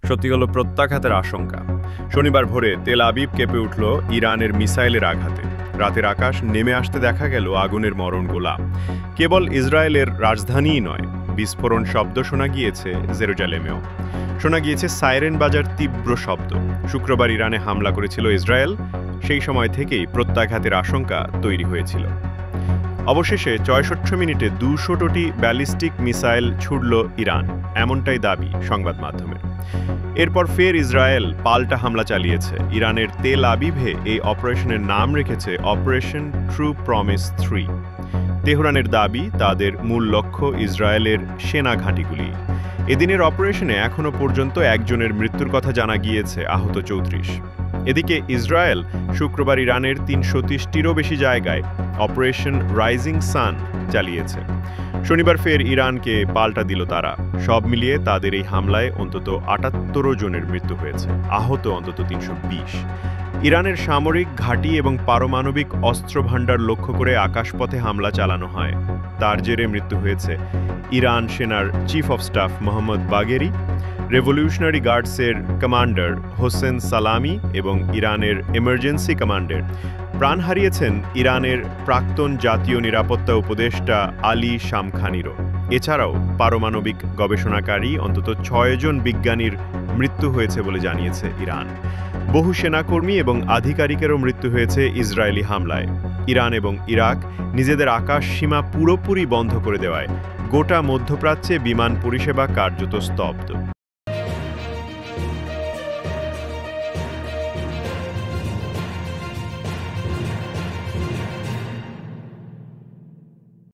সত্যি হলো প্রত্যাঘাতের আশঙ্কা। শনিবার ভোরে তেল আবিব কেঁপে উঠল ইরানের মিসাইলের আঘাতে। রাতের আকাশ নেমে আসতে দেখা গেল আগুনের মরণ গোলা। কেবল ইসরায়েলের রাজধানীই নয়, বিস্ফোরণ শব্দ শোনা গিয়েছে জেরুজালেমেও। শোনা গিয়েছে সাইরেন বাজার তীব্র শব্দ। শুক্রবার ইরানে হামলা করেছিল ইসরায়েল। সেই সময় থেকেই প্রত্যাঘাতের আশঙ্কা তৈরি হয়েছিল। অবশেষে ৬৬ মিনিটে ২০০টি ব্যালিস্টিক মিসাইল ছুড়ল ইরান, এমনটাই দাবি সংবাদ মাধ্যমের। এরপর ফের ইসরায়েল পাল্টা হামলা চালিয়েছে। ইরানের তেল আবিবে এই অপারেশনের নাম রেখেছে অপারেশন ট্রু প্রমিস ৩। তেহরানের দাবি তাদের মূল লক্ষ্য ইসরায়েলের সেনা ঘাঁটিগুলি। এদিনের অপারেশনে এখনও পর্যন্ত একজনের মৃত্যুর কথা জানা গিয়েছে, আহত ৩৪। এদিকে ইসরায়েল শুক্রবার ইরানের ৩৩০টিরও বেশি জায়গায় অপারেশন রাইজিং সান চালিয়েছে। শনিবার ফের ইরানকে পাল্টা দিল তারা। সব মিলিয়ে তাদের এই হামলায় অন্তত ৭৮ জনের মৃত্যু হয়েছে, আহত অন্তত ৩২০। ইরানের সামরিক ঘাঁটি এবং পারমাণবিক অস্ত্রভাণ্ডার লক্ষ্য করে আকাশপথে হামলা চালানো হয়। তার জেরে মৃত্যু হয়েছে ইরান সেনার chief of staff Mohammad Bagheri, revolutionary গার্ডসের কমান্ডার হোসেন সালামি এবং ইরানের এমার্জেন্সি কমান্ডার। প্রাণ হারিয়েছেন ইরানের প্রাক্তন জাতীয় নিরাপত্তা উপদেষ্টা আলী শামখানিরও। এছাড়াও পারমাণবিক গবেষণাকারী অন্তত ৬ জন বিজ্ঞানীর মৃত্যু হয়েছে বলে জানিয়েছে ইরান। বহু সেনাকর্মী এবং আধিকারিকেরও মৃত্যু হয়েছে ইসরায়েলি হামলায়। ইরান এবং ইরাক নিজেদের আকাশ সীমা পুরোপুরি বন্ধ করে দেওয়ায় গোটা মধ্যপ্রাচ্যে বিমান পরিষেবা কার্যত স্তব্ধ।